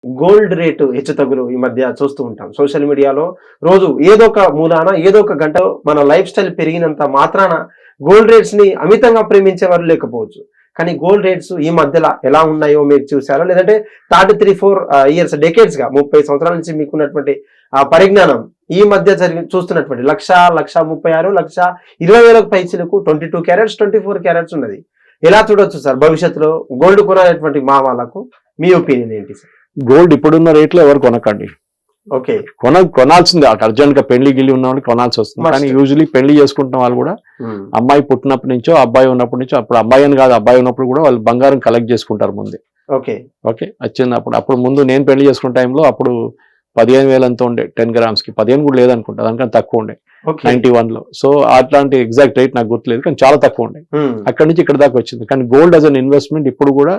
Gold rate హెచ్చుతగ్గులు ఈ మధ్య చూస్తూ ఉంటాం. సోషల్ మీడియాలో రోజు ఏదో ఒక మూలాన ఏదో ఒక గంట మన లైఫ్ స్టైల్ పెరిగినంత మాత్రాన గోల్డ్ రేట్స్ ని అమితంగా ప్రేమించేవారు లేకపోవచ్చు. కానీ గోల్డ్ రేట్స్ ఈ మధ్యలో ఎలా ఉన్నాయో మీరు చూసారో, లేదంటే 3-4 ఇయర్స్ డెకేడ్స్ గా 30 సంవత్సరాల నుంచి మీకున్నటువంటి పరిజ్ఞానం ఈ మధ్య చూస్తున్నటువంటి 1,36,00,000 1,20,000 పైసలకు 22 క్యారెట్స్ 24 క్యారెట్స్ ఉన్నది. ఎలా చూడొచ్చు సార్ భవిష్యత్తులో గోల్డ్ కొనాలనేటువంటి మా వాళ్ళకు మీ ఒపీనియన్ ఏంటి సార్? గోల్డ్ ఇప్పుడున్న రేట్లో ఎవరు కొనకండి. ఓకే, కొనాల్సిందే. అర్జెంట్ గా పెళ్లి గిల్లి ఉన్న వాళ్ళు కొనాల్సి వస్తుంది. కానీ యూజువలీ పెళ్లి చేసుకుంటున్న వాళ్ళు కూడా అమ్మాయి పుట్టినప్పటి నుంచో అబ్బాయి ఉన్నప్పటి నుంచో, అప్పుడు అబ్బాయి అని కాదు అబ్బాయి ఉన్నప్పుడు కూడా వాళ్ళు బంగారం కలెక్ట్ చేసుకుంటారు ముందే. ఓకే ఓకే వచ్చినప్పుడు అప్పుడు ముందు నేను పెళ్లి చేసుకున్న టైంలో అప్పుడు 15,000 అంతా ఉండే 10 గ్రామ్స్ కి. 15 కూడా లేదనుకుంటా, దానికన్నా తక్కువ ఉండే 91 లో. సో అట్లాంటి ఎగ్జాక్ట్ రేట్ నాకు గుర్తులేదు, కానీ చాలా తక్కువ ఉండే. అక్కడి నుంచి ఇక్కడ దాకా వచ్చింది. కానీ గోల్డ్ యాజ్ అన్ ఇన్వెస్ట్మెంట్ ఇప్పుడు కూడా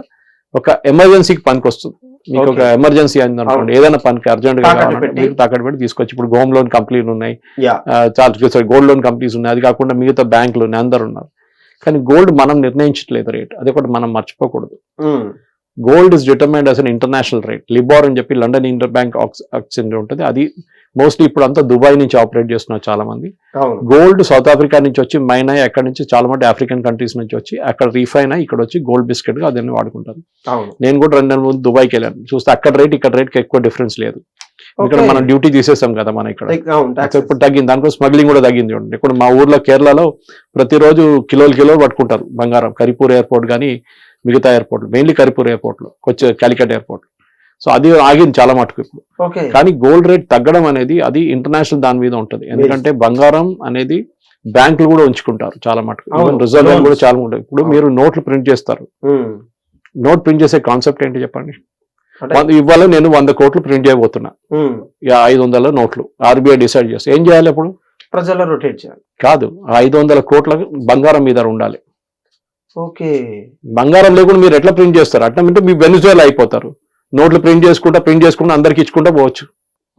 ఒక ఎమర్జెన్సీకి పనికి వస్తుంది. మీకు ఒక ఎమర్జెన్సీ అయింది అనుకోండి, ఏదైనా పనికి అర్జెంట్ గా మీరు తాకట్టు పెట్టి తీసుకొచ్చి, ఇప్పుడు హోమ్ లోన్ కంపెనీలు ఉన్నాయి, చాలా గోల్డ్ లోన్ కంపెనీస్ ఉన్నాయి, అది కాకుండా మిగతా బ్యాంకులు ఉన్నాయి, అందరు ఉన్నారు. కానీ గోల్డ్ మనం నిర్ణయించట్లేదు రేట్, అది కూడా మనం మర్చిపోకూడదు. Gold is determined as an international rate. LIBOR అని చెప్పి లండన్ ఇంటర్ బ్యాంక్ ఎక్స్చేంజ్ ఉంటుంది, అది మోస్ట్లీ ఇప్పుడు అంతా దుబాయ్ నుంచి ఆపరేట్ చేస్తున్నారు చాలా మంది. గోల్డ్ సౌత్ ఆఫ్రికా నుంచి వచ్చి మైన్ అయ్యి అక్కడ నుంచి చాలా మంది ఆఫ్రికన్ కంట్రీస్ నుంచి వచ్చి అక్కడ రీఫైన్ అయ్యి ఇక్కడ వచ్చి గోల్డ్ బిస్కెట్ గా అదన్నీ వాడుకుంటారు. నేను కూడా 2 నెలల ముందు దుబాయ్కి వెళ్ళాను, చూస్తే అక్కడ రేట్ ఇక్కడ రేట్ కి ఎక్కువ డిఫరెన్స్ లేదు. ఇక్కడ మనం డ్యూటీ తీసేసాం కదా మన ఇక్కడ, ఇప్పుడు తగ్గింది. దానికో స్మగ్లింగ్ కూడా తగ్గింది. చూడండి ఇప్పుడు మా ఊర్లో కేరళలో ప్రతిరోజు కిలోలు పట్టుకుంటారు బంగారం. కరిపూర్ ఎయిర్పోర్ట్ కానీ మిగతా ఎయిర్పోర్ట్లు, మెయిన్లీ కరిపూర్ ఎయిర్పోర్ట్ లో, కాలికట్ ఎయిర్పోర్ట్. సో అది ఆగింది చాలా మటుకు ఇప్పుడు. కానీ గోల్డ్ రేట్ తగ్గడం అనేది అది ఇంటర్నేషనల్ దాని మీద ఉంటుంది. ఎందుకంటే బంగారం అనేది బ్యాంకులు కూడా ఉంచుకుంటారు చాలా మటుకు, ఈవెన్ రిజర్వ్ బ్యాంక్ కూడా చాలా ఉంటాయి. ఇప్పుడు మీరు నోట్లు ప్రింట్ చేస్తారు, నోట్ ప్రింట్ చేసే కాన్సెప్ట్ ఏంటి చెప్పండి? ఇవాళ నేను 100 కోట్లు ప్రింట్ చేయబోతున్నా, 500 నోట్లు ఆర్బీఐ డిసైడ్ చేస్తే ఏం చేయాలి? అప్పుడు ప్రజల్లో రొటేట్ చేయాలి కాదు, 500 కోట్ల బంగారం మీద ఉండాలి. ఓకే, బంగారం లేకుండా మీరు ఎట్లా ప్రింట్ చేస్తారు? అట్లా అంటే మీ వెనిజువేలా అయిపోతారు. నోట్లు ప్రింట్ చేసుకుంటా అందరికి ఇచ్చుకుంటా పోవచ్చు.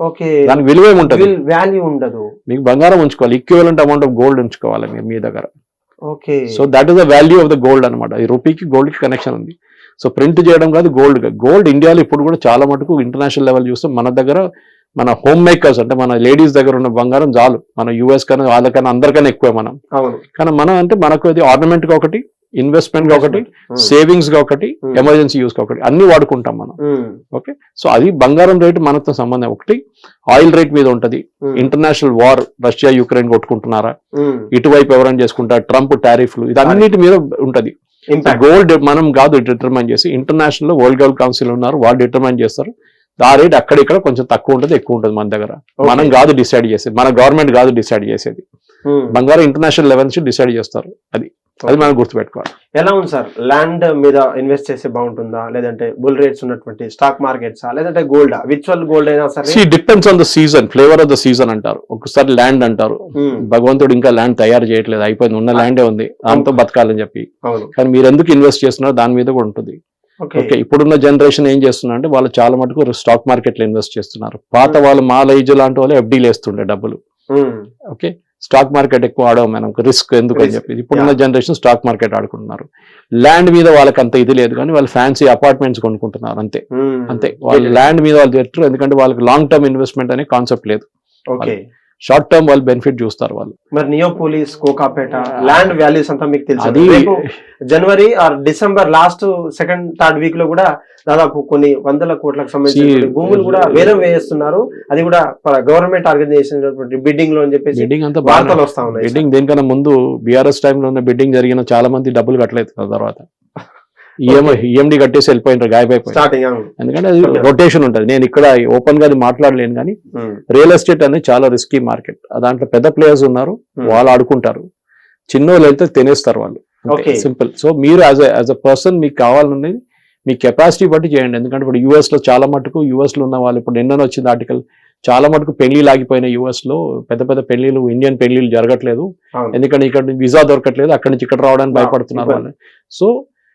ఓకే, దానికి విలువ ఏముంటది? వాల్యూ ఉండదు. మీకు బంగారం ఉంచుకోవాలి, ఈక్వివలెంట్ అమౌంట్ ఆఫ్ గోల్డ్ ఉంచుకోవాలి మీరు మీ దగ్గర. Okay, so that is the value of the gold అనమాట. ఈ రూపీకి గోల్డ్ కి కనెక్షన్ ఉంది. సో ప్రింట్ చేయడం కాదు, గోల్డ్ ఇండియాలో ఇప్పుడు కూడా చాలా మటుకు ఇంటర్నేషనల్ లెవెల్ చూస్తే మన దగ్గర మన హోమ్ మేకర్స్ అంటే మన లేడీస్ దగ్గర ఉన్న బంగారం చాలు. మన యూఎస్ కన్నా వాళ్ళకన్నా అందరికన్నా ఎక్కువ మనం. కానీ మనం అంటే మనకు అది ఆర్నమెంట్ గా ఒకటి, ఇన్వెస్ట్మెంట్ గా ఒకటి, సేవింగ్స్ గా ఒకటి, ఎమర్జెన్సీ యూస్ గా ఒకటి, అన్ని వాడుకుంటాం మనం. ఓకే, సో అది బంగారం రేటు మనతో సంబంధం. ఒకటి ఆయిల్ రేట్ మీద ఉంటది. ఇంటర్నేషనల్ వార్, రష్యా యుక్రెయిన్ కొట్టుకుంటున్నారా, ఇటువైపు ఎవరైనా చేసుకుంటారు, ట్రంప్ టారిఫ్లు, ఇది అన్నిటి మీద ఉంటది. గోల్డ్ మనం కాదు డిటర్మైన్ చేసి, ఇంటర్నేషనల్ వరల్డ్ గోల్డ్ కౌన్సిల్ ఉన్నారు, వాళ్ళు డిటర్మైన్ చేస్తారు. ఆ రేట్ అక్కడిక్కడ కొంచెం తక్కువ ఉంటుంది, ఎక్కువ ఉంటుంది మన దగ్గర. మనం కాదు డిసైడ్ చేసేది, మన గవర్నమెంట్ కాదు డిసైడ్ చేసేది. బంగారం ఇంటర్నేషనల్ లెవెల్ నుంచి డిసైడ్ చేస్తారు. అది మనం గుర్తుపెట్టుకోవాలి. ఎలా ఉంది సార్, ల్యాండ్ మీద ఇన్వెస్ట్ చేస్తే బాగుంటుందా, లేదంటే బుల్ రేట్స్ ఉన్నటువంటి స్టాక్ మార్కెట్స్, లేదంటే గోల్డ్, విర్చువల్ గోల్డ్ అయినా సరే? Depends on the season, flavour of the season అంటారు. ఒకసారి ల్యాండ్ అంటారు, భగవంతుడు ఇంకా ల్యాండ్ తయారు చేయట్లేదు, అయిపోయింది, ఉన్న ల్యాండే ఉంది, దాంతో బతకాలని చెప్పి. కానీ మీరు ఎందుకు ఇన్వెస్ట్ చేస్తున్నారో దాని మీద కూడా ఉంటుంది. ఓకే, ఇప్పుడున్న జనరేషన్ ఏం చేస్తున్నారు అంటే వాళ్ళు చాలా మటుకు స్టాక్ మార్కెట్ లో ఇన్వెస్ట్ చేస్తున్నారు. పాత వాళ్ళు మా ఏజ్ లాంటి వాళ్ళు ఎఫ్డీలు వేస్తుండే డబ్బులు. ఓకే, స్టాక్ మార్కెట్ ఎక్కువ ఆడవు మనం, రిస్క్ ఎందుకు అని చెప్పి. ఇప్పుడున్న జనరేషన్ స్టాక్ మార్కెట్ ఆడుకుంటున్నారు. ల్యాండ్ మీద వాళ్ళకి అంత ఇది లేదు, కానీ వాళ్ళు ఫ్యాన్సీ అపార్ట్మెంట్స్ కొనుక్కుంటున్నారు అంతే. వాళ్ళు ల్యాండ్ మీద వాళ్ళు పెట్టరు, ఎందుకంటే వాళ్ళకి లాంగ్ టర్మ్ ఇన్వెస్ట్మెంట్ అనే కాన్సెప్ట్ లేదు. షార్ట్ టర్మ్ వాళ్ళు బెనిఫిట్ చూస్తారు వాళ్ళు. మరి నియోపోలిస్, కోకాపేట ల్యాండ్ వాల్యూస్ అంతా మీకు తెలుసు. January or December last 2nd, 3rd week లో కూడా దాదాపు కొన్ని 100 కోట్లకు సంబంధించిన భూములు కూడా వేలం వేస్తున్నారు. అది కూడా గవర్నమెంట్ ఆర్గనైజేషన్ బిడ్డింగ్ లో అని చెప్పేసి వార్తలు వస్తా ఉన్నాయి. బిడ్డింగ్ దేనికన్నా ముందు బీఆర్ఎస్ టైంలో ఉన్న బిడ్డింగ్ జరిగిన చాలా మంది డబ్బులు కట్టలేదు, తర్వాత ఈఎండి కట్టేసి వెళ్ళిపోయినారు, గాయపైపోయి. ఎందుకంటే అది రొటేషన్ ఉంటుంది. నేను ఇక్కడ ఓపెన్ గా మాట్లాడలేను, కానీ రియల్ ఎస్టేట్ అనేది చాలా రిస్కీ మార్కెట్. దాంట్లో పెద్ద ప్లేయర్స్ ఉన్నారు, వాళ్ళు ఆడుకుంటారు. చిన్న వాళ్ళు అయితే తినేస్తారు వాళ్ళు, సింపుల్. సో మీరు యాజ్ అ పర్సన్ మీకు కావాలనేది మీ కెపాసిటీ బట్టి చేయండి. ఎందుకంటే ఇప్పుడు యూఎస్ లో చాలా మటుకు యూఎస్ లో ఉన్న వాళ్ళు, ఇప్పుడు నిన్న వచ్చింది ఆర్టికల్, చాలా మటుకు పెళ్లిళ్ళు ఆగిపోయిన యూఎస్ లో. పెద్ద పెళ్లిళ్ళు, ఇండియన్ పెళ్లిళ్ళు జరగట్లేదు, ఎందుకంటే ఇక్కడ వీసా దొరకట్లేదు, అక్కడి నుంచి ఇక్కడ రావడానికి భయపడుతున్నారు వాళ్ళు. సో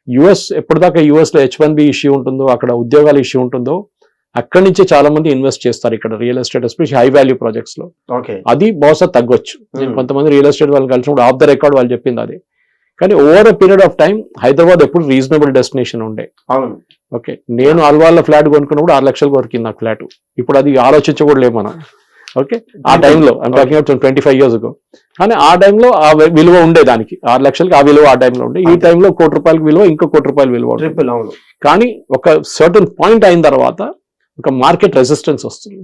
యుఎస్ ఎప్పటిదాకా యుఎస్ లో H1B ఇష్యూ ఉంటుందో, అక్కడ ఉద్యోగాల ఇష్యూ ఉంటుందో, అక్కడి నుంచే చాలా మంది ఇన్వెస్ట్ చేస్తారు ఇక్కడ real estate, especially high value projects లో. అది బహుశా తగ్గొచ్చు. నేను కొంతమంది రియల్ ఎస్టేట్ వాళ్ళు కలిసినప్పుడు ఆఫ్ ద రికార్డ్ వాళ్ళు చెప్పింది అది. కానీ over a period of time Hyderabad ఎప్పుడు రీజనబుల్ డెస్టినేషన్ ఉండే. ఓకే, నేను అల్వాల్లో ఫ్లాట్ కొనుక్కున్నప్పుడు 6 లక్షలు కొరికింది నాకు ఫ్లాట్. ఇప్పుడు అది ఆలోచించకూడలేదు మనం. ఓకే, ఆ టైంలో I'm talking about 25 years ago. కానీ ఆ టైంలో ఆ విలువ ఉండే దానికి, 6 లక్షలకి ఆ విలువ ఆ టైంలో ఉండే. ఈ టైంలో ₹1 కోటి విలువ, ఇంకో ₹1 కోటి విలువ. ట్రిపుల్. అవును. కానీ ఒక సర్టన్ పాయింట్ అయిన తర్వాత ఒక మార్కెట్ రెసిస్టెన్స్ వస్తుంది.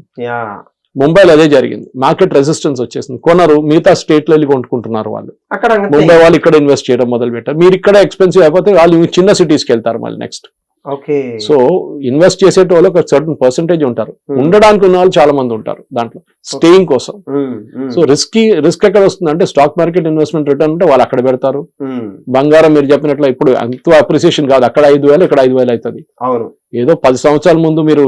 ముంబైలో అదే జరిగింది, మార్కెట్ రెసిస్టెన్స్ వచ్చేసింది. కొనరు, మిగతా స్టేట్లో వెళ్ళి కొనుక్కుంటున్నారు వాళ్ళు. అక్కడ ముంబై వాళ్ళు ఇక్కడ ఇన్వెస్ట్ చేయడం మొదలు పెట్టారు. మీరు ఇక్కడ ఎక్స్పెన్సివ్ అయిపోతే వాళ్ళు చిన్న సిటీస్కి వెళ్తారు మళ్ళీ నెక్స్ట్. ఓకే. సో ఇన్వెస్ట్ చేసేట వాళ్ళు ఒక సర్టన్ పర్సెంటేజ్ ఉంటారు, ఉండడానికి ఉన్న వాళ్ళు చాలా మంది ఉంటారు దాంట్లో స్టేయింగ్ కోసం. సో రిస్క్ ఎక్కడ వస్తుంది అంటే స్టాక్ మార్కెట్ ఇన్వెస్ట్మెంట్ రిటర్న్ ఉంటే వాళ్ళు అక్కడ పెడతారు. బంగారం మీరు చెప్పినట్లు ఇప్పుడు అంత అప్రిసియేషన్ కాదు, అక్కడ 5,000 ఇక్కడ 5,000 అవుతుంది. అవును. ఏదో 10 సంవత్సరాల ముందు మీరు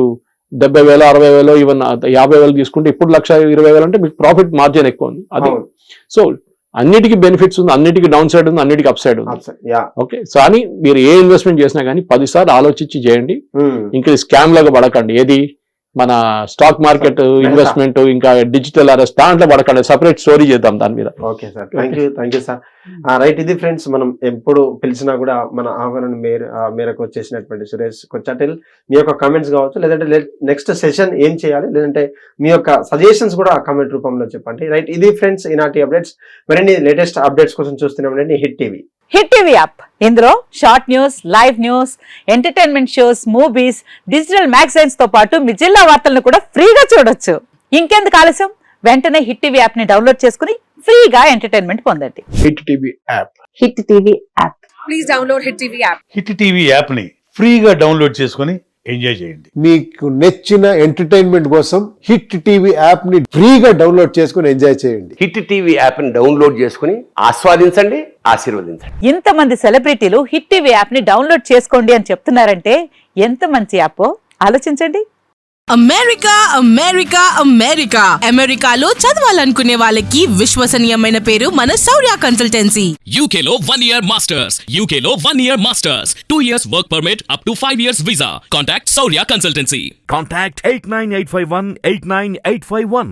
70,000 60,000 ఈవెన్ 50,000 తీసుకుంటే ఇప్పుడు 1,20,000 అంటే మీకు ప్రాఫిట్ మార్జిన్ ఎక్కువ ఉంది. అది సో అన్నిటికీ బెనిఫిట్స్ ఉంది, అన్నిటికీ డౌన్ సైడ్ ఉంది, అన్నిటికీ అప్ సైడ్ ఉంది. ఓకే, సో అని మీరు ఏ ఇన్వెస్ట్మెంట్ చేసినా కానీ 10 సార్లు ఆలోచించి చేయండి. ఇంకా స్కామ్ లాగా పడకండి. ఏది మన స్టాక్ మార్కెట్ ఇన్వెస్ట్మెంట్ ఇంకా డిజిటల్ అరెస్ట్ దాంట్లో పడకండి. సపరేట్ స్టోరీ చేద్దాం దాని మీద. Okay sir, thank you sir. Right, ఇది ఫ్రెండ్స్, మనం ఎప్పుడు పిలిచినా కూడా మన ఆహ్వానం మేరకు వచ్చేసినటువంటి సురేష్ కొచ్చాటిల్ మీ యొక్క కమెంట్స్ కావచ్చు, లేదంటే నెక్స్ట్ సెషన్ ఏం చేయాలి, లేదంటే మీ యొక్క సజెషన్స్ కూడా కమెంట్ రూపంలో చెప్పండి. రైట్, ఇది ఫ్రెండ్స్ ఈనాటి అప్డేట్స్. మరిన్ని లేటెస్ట్ అప్డేట్స్ కోసం చూస్తున్నామండి hit TV. Hit TV app, ఇందులో short news, live news, entertainment shows, movies, digital magazines తో పాటు మీ జిల్లా వార్తలను కూడా ఫ్రీగా చూడొచ్చు. ఇంకెందుకు ఆలస్యం, వెంటనే హిట్ టీవీ యాప్ ని డౌన్లోడ్ చేసుకుని ఫ్రీగా ఎంటర్టైన్మెంట్ పొందండి. Hit TV app. Hit TV app. Please download hit TV app. Hit TV app ని ఫ్రీగా డౌన్లోడ్ చేసుకొని ఎంజాయ్ చేయండి. మీకు నచ్చిన ఎంటర్టైన్మెంట్ కోసం హిట్ టీవీ యాప్ ని ఫ్రీగా డౌన్లోడ్ చేసుకుని ఎంజాయ్ చేయండి. హిట్ టీవీ యాప్ ని డౌన్లోడ్ చేసుకుని ఆస్వాదించండి, ఆశీర్వదించండి. ఇంతమంది సెలబ్రిటీలు హిట్ టీవీ యాప్ ని డౌన్లోడ్ చేసుకోండి అని చెప్తున్నారంటే ఎంత మంచి యాప్ ఆలోచించండి. అమెరికా అమెరికా అమెరికా అమెరికాలో చదవాలనుకునే వాళ్ళకి విశ్వసనీయమైన పేరు మన శౌర్య కన్సల్టెన్సీ. UK లో 1 year masters, UK లో 1 year masters, 2 years work permit up to 5 years visa. Contact Saurya Consultancy. Contact 89851 89851.